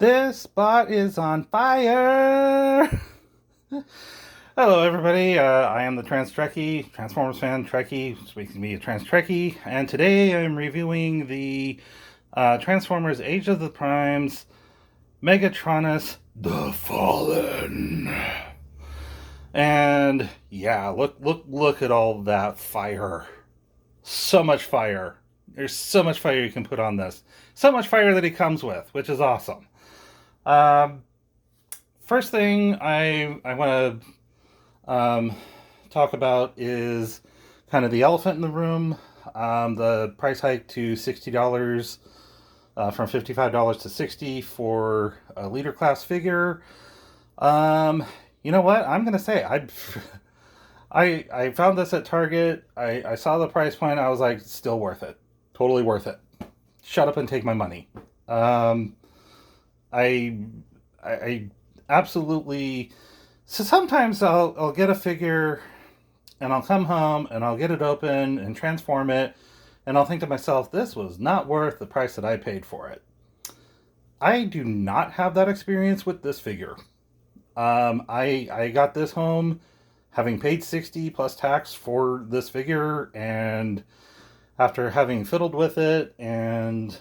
This spot is on fire! Hello, everybody. I am the Trekkie, Transformers fan Trekkie, which makes me a Trans Trekkie, and today I'm reviewing the Transformers Age of the Primes Megatronus The Fallen. And yeah, look at all that fire. So much fire. There's so much fire you can put on this. So much fire that he comes with, which is awesome. First thing I want to talk about is kind of the elephant in the room. The price hike to $60 from $55 to $60 for a leader class figure. You know what? I'm gonna say I found this at Target. I saw the price point. I was like, still worth it. Totally worth it. Shut up and take my money. I absolutely. So sometimes I'll get a figure, and I'll come home and I'll get it open and transform it, and I'll think to myself, this was not worth the price that I paid for it. I do not have that experience with this figure. I got this home having paid $60 plus tax for this figure, and after having fiddled with it and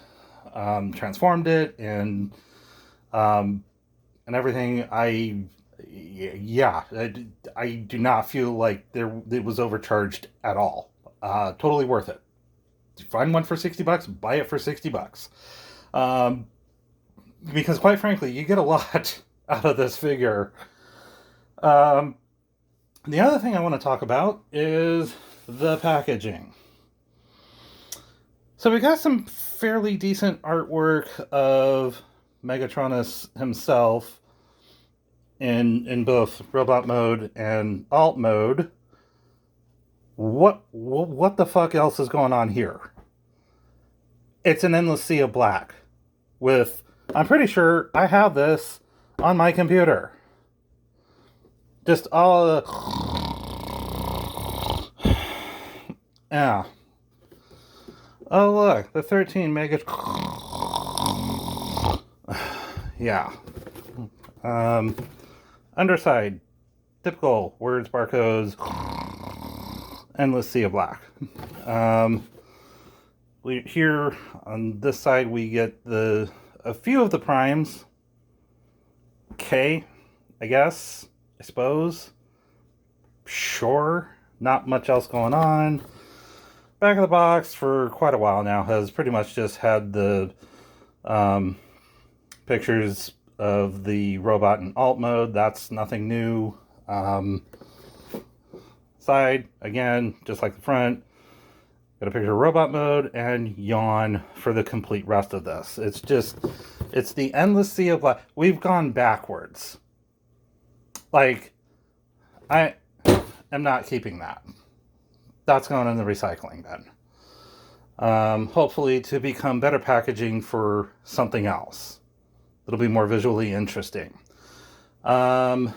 transformed it and everything, I do not feel like it was overcharged at all. Totally worth it. If you find one for $60, buy it for $60. Because quite frankly, you get a lot out of this figure. The other thing I want to talk about is the packaging. So we got some fairly decent artwork of Megatronus himself in both robot mode and alt mode. What the fuck else is going on here? It's an endless sea of black with, I'm pretty sure I have this on my computer. Just all the yeah. Oh look, the 13 mega. Yeah. Underside, typical words, barcodes, endless sea of black. Here on this side we get a few of the primes. K, I guess, I suppose. Sure, not much else going on. Back of the box for quite a while now has pretty much just had the pictures of the robot in alt mode. That's nothing new. Side, again, just like the front, got a picture of robot mode and yawn for the complete rest of this. It's the endless sea of black. We've gone backwards. Like, I am not keeping that. That's going in the recycling bin. Hopefully to become better packaging for something else. It'll be more visually interesting. Compare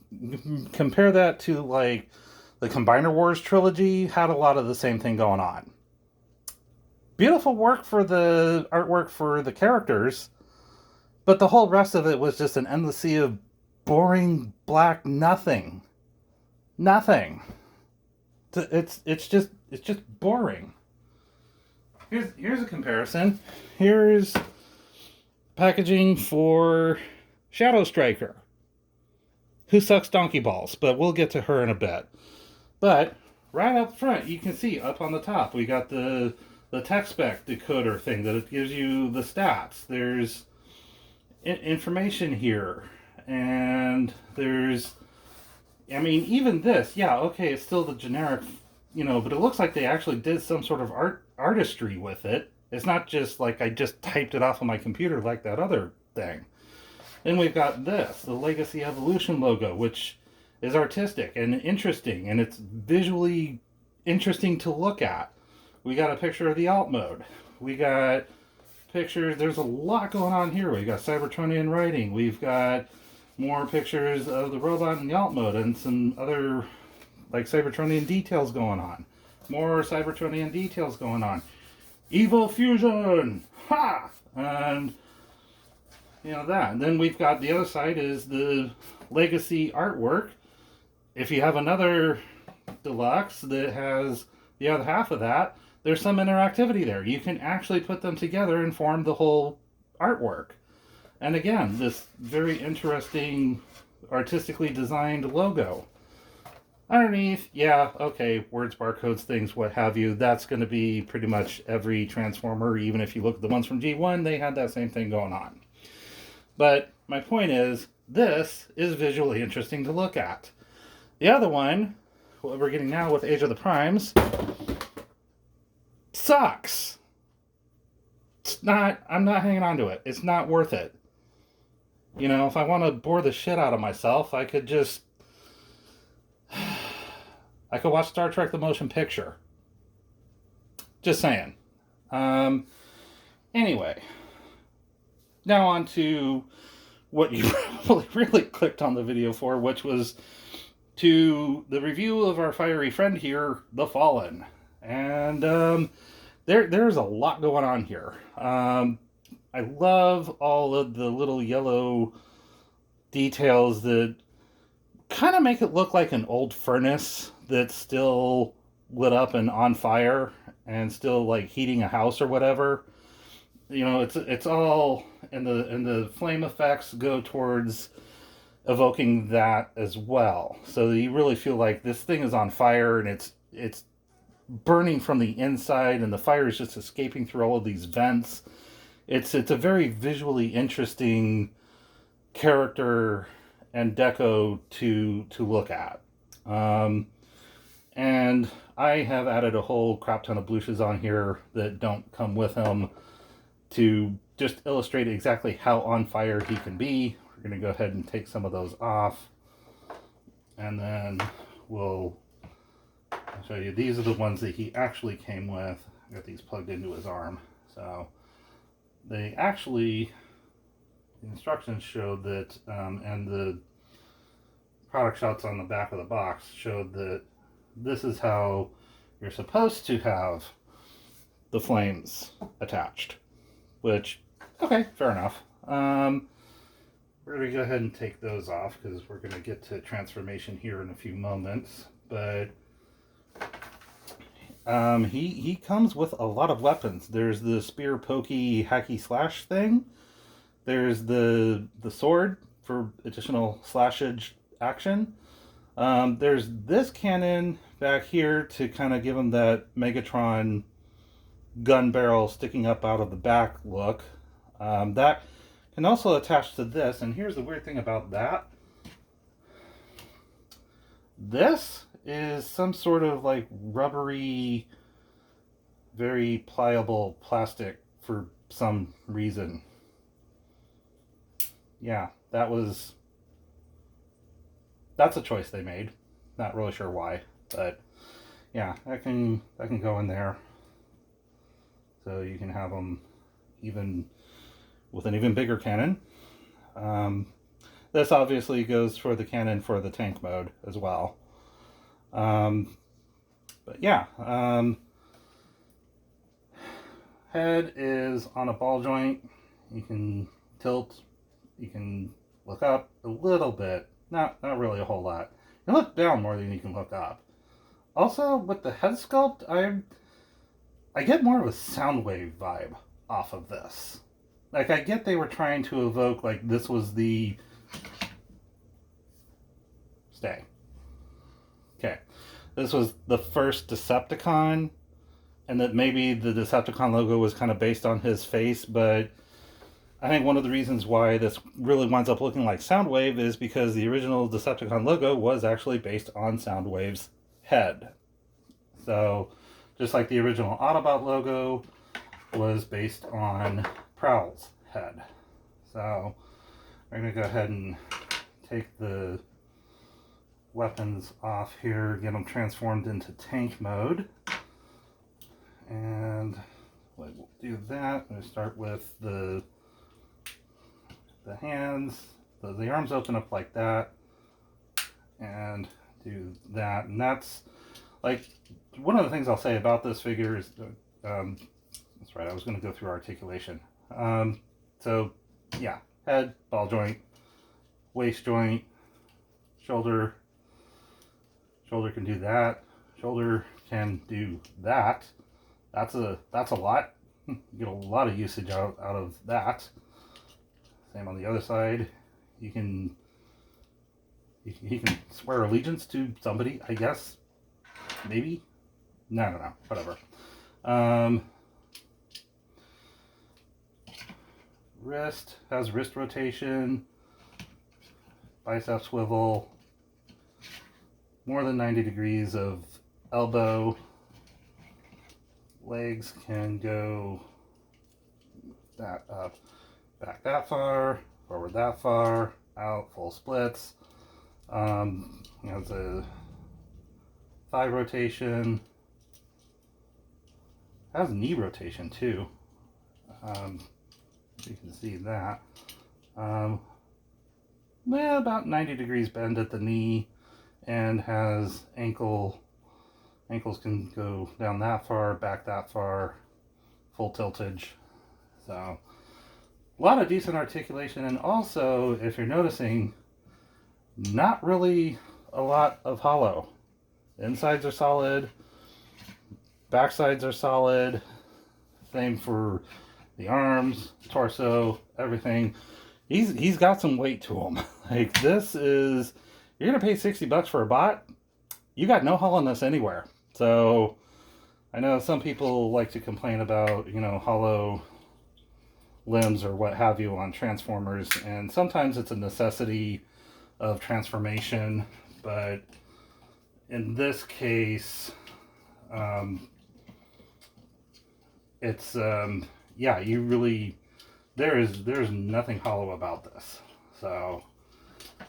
that to like the Combiner Wars trilogy, had a lot of the same thing going on. Beautiful work for the artwork for the characters, but the whole rest of it was just an endless sea of boring black nothing. Nothing. It's just boring. Here's a comparison. Here's packaging for Shadow Striker, who sucks donkey balls, but we'll get to her in a bit. But right up front, you can see up on the top, we got the tech spec decoder thing that it gives you the stats. There's information here, and there's, I mean, even this, yeah, okay, it's still the generic, but it looks like they actually did some sort of artistry with it. It's not just like I just typed it off on my computer like that other thing. Then we've got this, the Legacy Evolution logo, which is artistic and interesting, and it's visually interesting to look at. We got a picture of the alt mode. We got pictures, there's a lot going on here. We got Cybertronian writing. We've got more pictures of the robot in the alt mode and some other like Cybertronian details going on. More Cybertronian details going on. Evil Fusion! Ha! And you know that. And then we've got the other side is the legacy artwork. If you have another deluxe that has the other half of that, there's some interactivity there. You can actually put them together and form the whole artwork. And again, this very interesting, artistically designed logo. Underneath, yeah, okay, words, barcodes, things, what have you. That's going to be pretty much every Transformer. Even if you look at the ones from G1, they had that same thing going on. But my point is, this is visually interesting to look at. The other one, what we're getting now with Age of the Primes, sucks. It's not, I'm not hanging on to it. It's not worth it. You know, if I want to bore the shit out of myself, I could just... I could watch Star Trek The Motion Picture. Just saying. Anyway. Now on to what you really clicked on the video for, which was to the review of our fiery friend here, The Fallen. And there's a lot going on here. I love all of the little yellow details that kind of make it look like an old furnace that's still lit up and on fire and still like heating a house or whatever. You know, it's all, and the flame effects go towards evoking that as well. So you really feel like this thing is on fire and it's burning from the inside and the fire is just escaping through all of these vents. It's a very visually interesting character and deco to look at. And I have added a whole crap ton of blushes on here that don't come with him to just illustrate exactly how on fire he can be. We're going to go ahead and take some of those off. And then I'll show you. These are the ones that he actually came with. I got these plugged into his arm. So they actually, the instructions showed that, and the product shots on the back of the box showed that this is how you're supposed to have the flames attached. Which, okay, fair enough. We're going to go ahead and take those off because we're going to get to transformation here in a few moments. But he comes with a lot of weapons. There's the spear, pokey, hacky slash thing. There's the sword for additional slashage action. There's this cannon back here to kind of give him that Megatron gun barrel sticking up out of the back look. That can also attach to this, and here's the weird thing about that. This is some sort of like rubbery, very pliable plastic for some reason. Yeah, that's a choice they made. Not really sure why, but yeah, that can go in there. So you can have them even with an even bigger cannon. This obviously goes for the cannon for the tank mode as well. But yeah, head is on a ball joint. You can tilt, you can look up a little bit, not really a whole lot. You can look down more than you can look up. Also, with the head sculpt, I get more of a Soundwave vibe off of this. Like, I get they were trying to evoke, like, this was the... Stay. Okay. This was the first Decepticon, and that maybe the Decepticon logo was kind of based on his face, but I think one of the reasons why this really winds up looking like Soundwave is because the original Decepticon logo was actually based on Soundwave's head. So, just like the original Autobot logo was based on Prowl's head. So, we're going to go ahead and take the weapons off here, get them transformed into tank mode. And we'll do that. I'm going to start with the hands. So the arms open up like that. And do that. And that's, like, one of the things I'll say about this figure is, that's right, I was going to go through articulation. So, yeah, head, ball joint, waist joint, shoulder. Shoulder can do that. Shoulder can do that. That's a lot. You get a lot of usage out of that. Same on the other side. He can swear allegiance to somebody, I guess. Maybe. No. Whatever. Wrist has wrist rotation. Bicep swivel. More than 90 degrees of elbow. Legs can go that up, back that far, forward that far, out, full splits. Has a thigh rotation. Has knee rotation too. You can see that. About 90 degrees bend at the knee, and has ankles can go down that far, back that far, full tiltage. So a lot of decent articulation, and also, if you're noticing, not really a lot of hollow. Insides are solid, backsides are solid. Same for the arms, torso, everything. He's got some weight to him. Like, this is, you're gonna pay $60 for a bot. You got no hollowness anywhere. So I know some people like to complain about, hollow limbs or what have you on Transformers, and sometimes it's a necessity of transformation, but in this case, it's yeah, you really, there's nothing hollow about this. So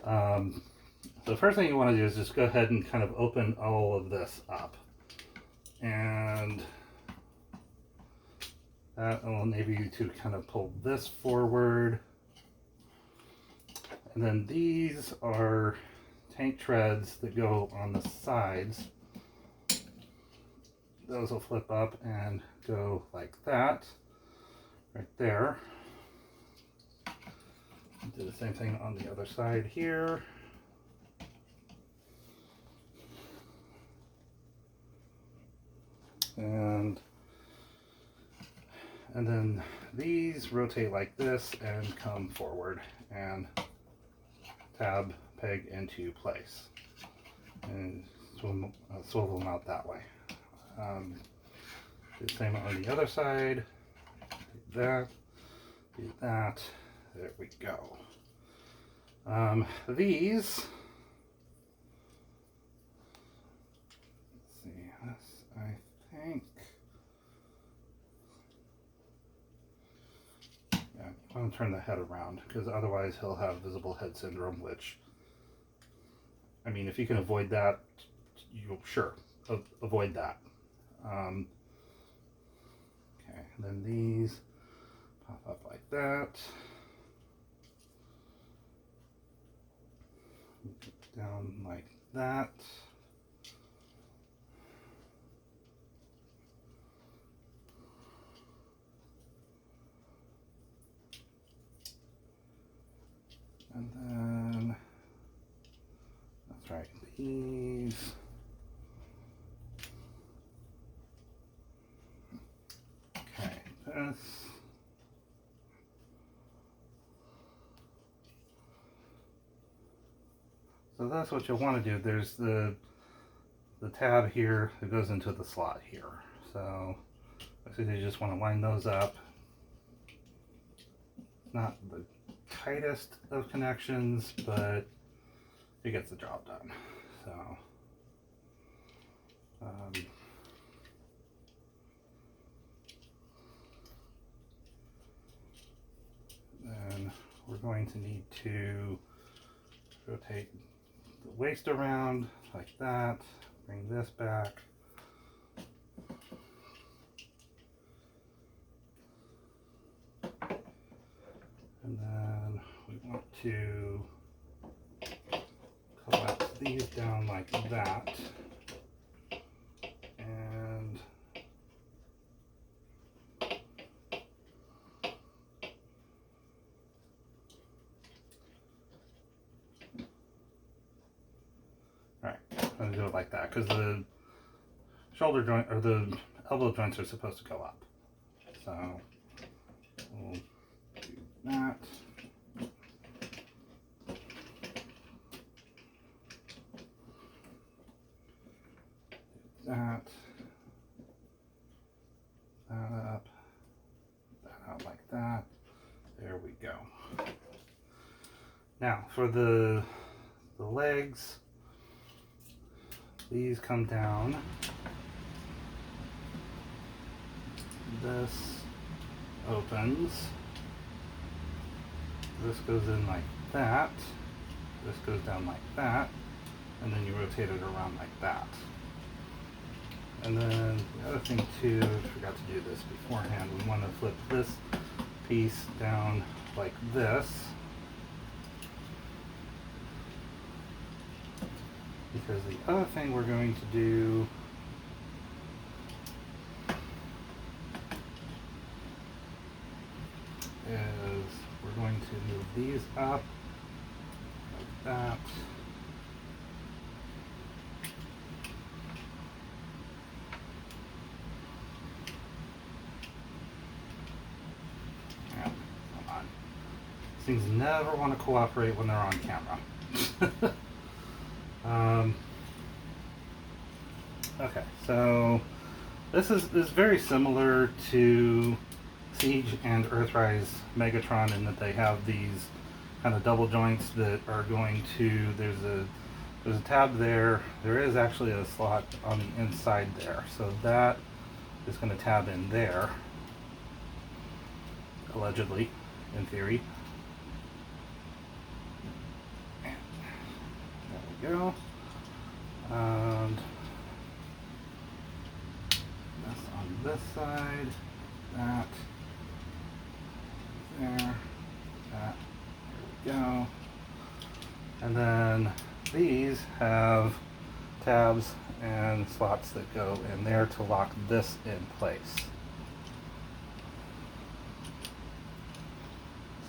the first thing you want to do is just go ahead and kind of open all of this up, and that will enable you to kind of pull this forward. And then these are tank treads that go on the sides. Those will flip up and go like that, right there. Do the same thing on the other side here. And then these rotate like this and come forward and tab peg into place, and swivel them out that way. Do the same on the other side. Do that. Do that. There we go. These. Let's see. This, I think. Yeah, I want to turn the head around, because otherwise he'll have visible head syndrome, which, I mean, if you can avoid that, sure, avoid that. Okay, and then these pop up like that. Down like that. And then, that's right, these. Okay, this. So that's what you'll want to do. There's the tab here that goes into the slot here. So basically you just want to line those up. Not the tightest of connections, but it gets the job done. So then we're going to need to rotate the waist around like that, bring this back. And then we want to collapse these down like that. And going to do it like that because the shoulder joint or the elbow joints are supposed to go up. So we'll do that. That up, that out like that. There we go. Now for the legs, these come down. This opens. This goes in like that. This goes down like that. And then you rotate it around like that. And then the other thing too, I forgot to do this beforehand, we want to flip this piece down like this. Because the other thing we're going to do is we're going to move these up like that. Things never want to cooperate when they're on camera. Okay, so this is very similar to Siege and Earthrise Megatron in that they have these kind of double joints that are going to, there's a tab there. There is actually a slot on the inside there, so that is going to tab in there, allegedly, in theory. Go. And this on this side, that, there, that, there we go. And then these have tabs and slots that go in there to lock this in place.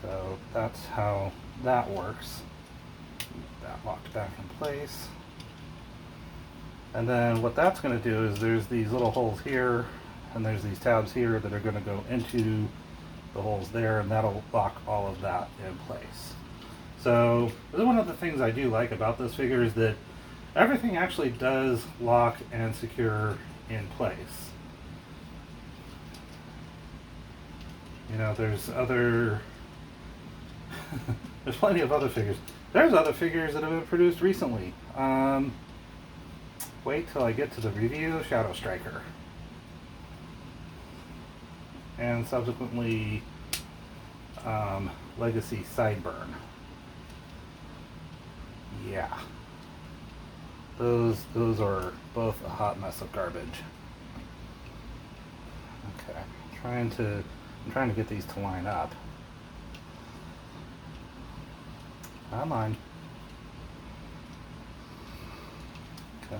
So that's how that works. That locked back in place. And then what that's going to do is there's these little holes here and there's these tabs here that are going to go into the holes there, and that'll lock all of that in place. So this is one of the things I do like about this figure is that everything actually does lock and secure in place. You know, there's other there's plenty of other figures. There's other figures that have been produced recently. Wait till I get to the review. Shadow Striker. And subsequently Legacy Sideburn. Yeah. Those are both a hot mess of garbage. Okay. I'm trying to get these to line up. Come on.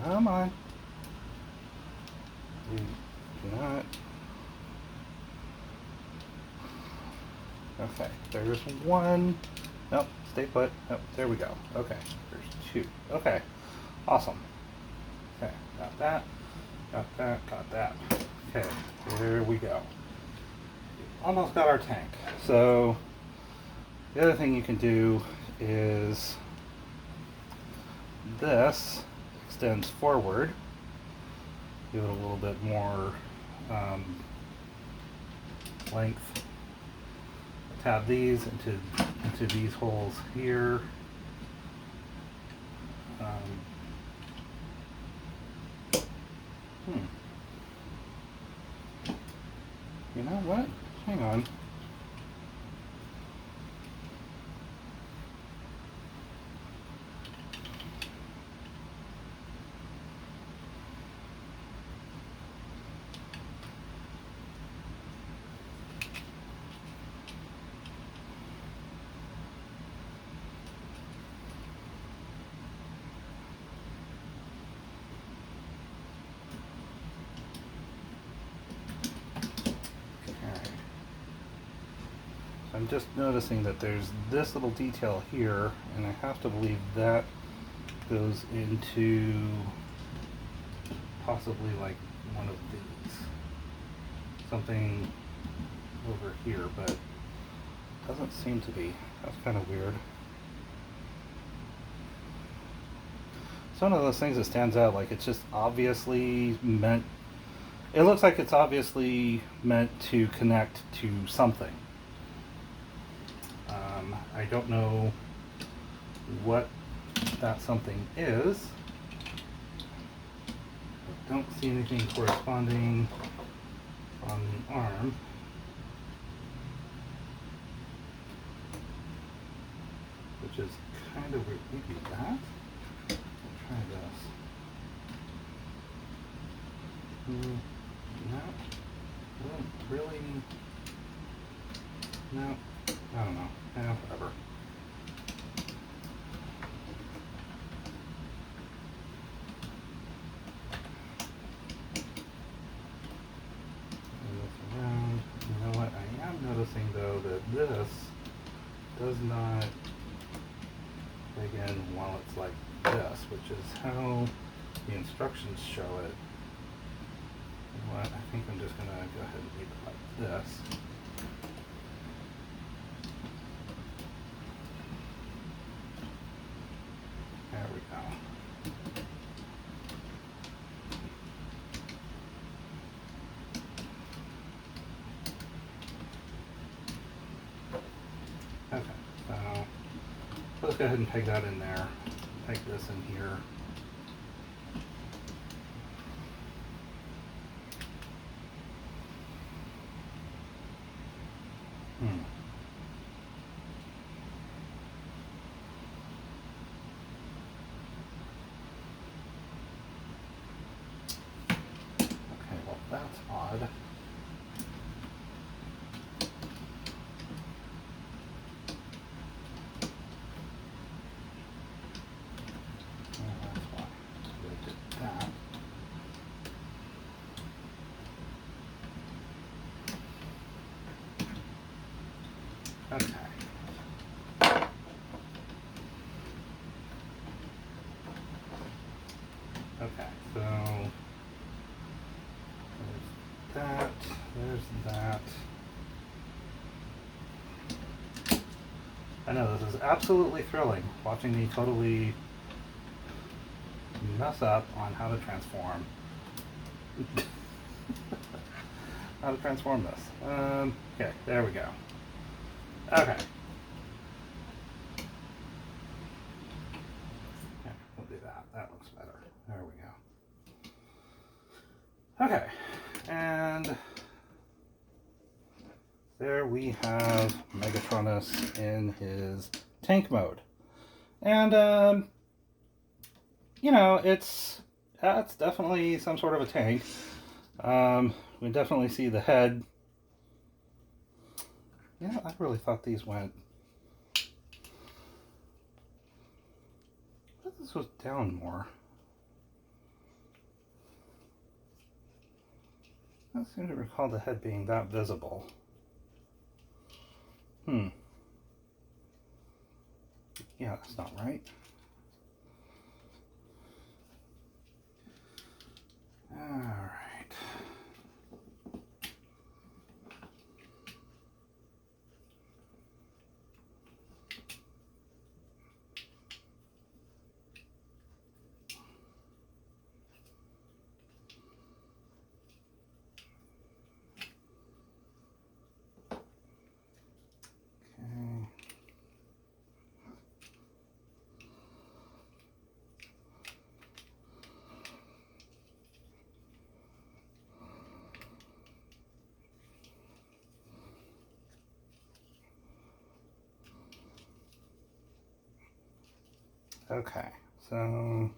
Come on. You do not. Okay, there's one. Nope, stay put. Nope, there we go. Okay, there's two. Okay, awesome. Okay, got that. Got that, got that. Okay, there we go. Almost got our tank. So, the other thing you can do is this extends forward, give it a little bit more length. Tab these into these holes here. You know what? Hang on. I'm just noticing that there's this little detail here, and I have to believe that goes into possibly like one of these. Something over here, but doesn't seem to be. That's kind of weird. It's one of those things that stands out, like it's just obviously meant, it looks like it's obviously meant to connect to something. I don't know what that something is. I don't see anything corresponding on the arm. Which is kind of weird. Maybe that? I'll try this. No. Really? No. I don't know. Yeah, whatever. Around. You know what? I am noticing though that this does not dig in while it's like this, which is how the instructions show it. You know what? I think I'm just gonna go ahead and leave it like this. There we go. Okay, so let's go ahead and peg that in there. Peg this in here. Okay, well that's odd. Okay. Okay, so there's that, there's that. I know this is absolutely thrilling, watching me totally mess up on how to transform. How to transform this. Okay, there we go. Okay. Yeah, we'll do that. That looks better. There we go. Okay, and there we have Megatronus in his tank mode. And, you know, it's definitely some sort of a tank. We definitely see the head. Yeah, I really thought these went... I thought this was down more. I don't seem to recall the head being that visible. Yeah, that's not right. Alright. Okay, so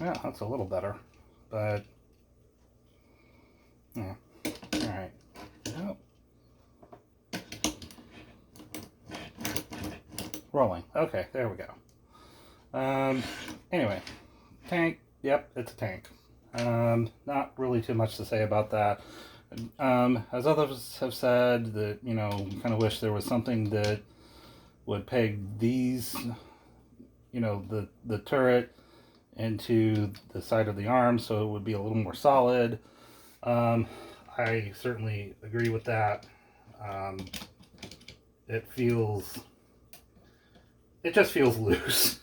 yeah, that's a little better, but yeah, all right. Nope. Rolling. Okay, there we go. Anyway, tank. Yep, it's a tank. Not really too much to say about that. As others have said, that, you know, kind of wish there was something that would peg these you know, the turret into the side of the arm, so it would be a little more solid. I certainly agree with that. Um, it just feels loose.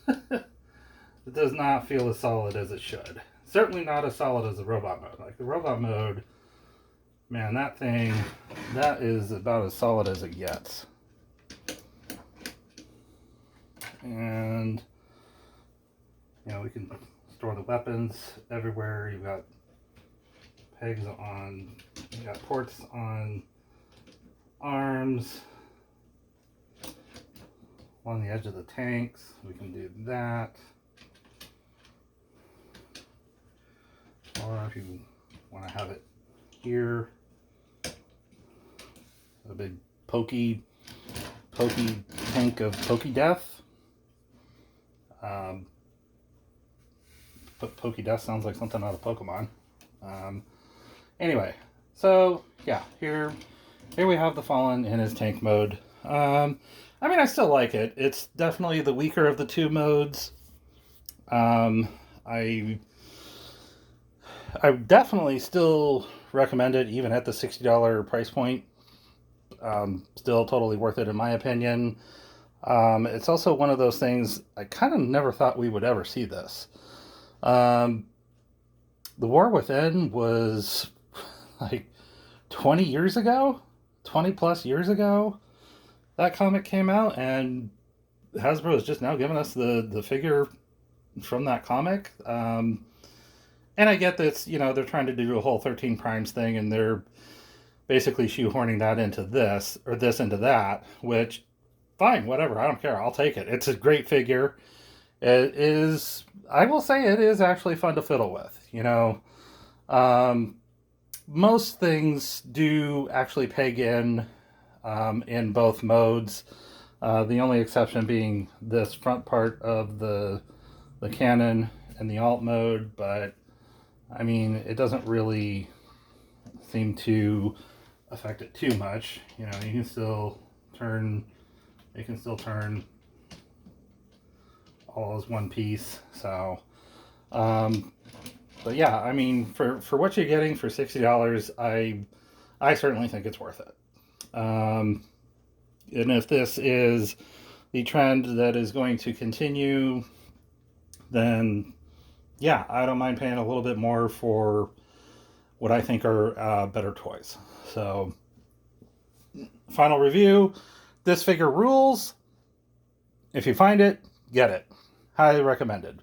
It does not feel as solid as it should. Certainly not as solid as the robot mode. Like the robot mode, man, that thing, that is about as solid as it gets. And, you know, we can store the weapons everywhere. You've got pegs on, you got ports on arms. On the edge of the tanks, we can do that. Or if you want to have it here, a big pokey tank of pokey death. But pokey death sounds like something out of Pokemon. Anyway, so yeah, here we have the Fallen in his tank mode. I mean, I still like it. It's definitely the weaker of the two modes. I definitely still recommend it, even at the $60 price point. Still totally worth it, in my opinion. It's also one of those things, I kind of never thought we would ever see this. The War Within was like 20 years ago? 20 plus years ago? That comic came out, and Hasbro is just now giving us the figure from that comic. And I get that, you know, they're trying to do a whole 13 Primes thing, and they're basically shoehorning that into this, or this into that, which, fine, whatever, I don't care, I'll take it. It's a great figure. It is, I will say, it is actually fun to fiddle with, you know. Most things do actually peg in both modes. The only exception being this front part of the cannon and the alt mode, but I mean, it doesn't really seem to affect it too much. You know, you can still turn, it can still turn all as one piece. So, but yeah, I mean, for what you're getting for $60, I certainly think it's worth it. And if this is the trend that is going to continue, then yeah, I don't mind paying a little bit more for what I think are better toys. So, final review, this figure rules. If you find it, get it. Highly recommended.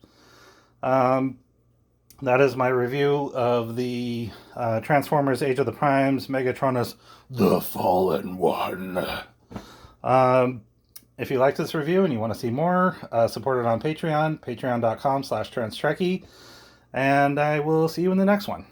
That is my review of the Transformers Age of the Primes Megatronus The Fallen One. If you like this review and you want to see more, support it on Patreon, patreon.com/TransTrekkie, and I will see you in the next one.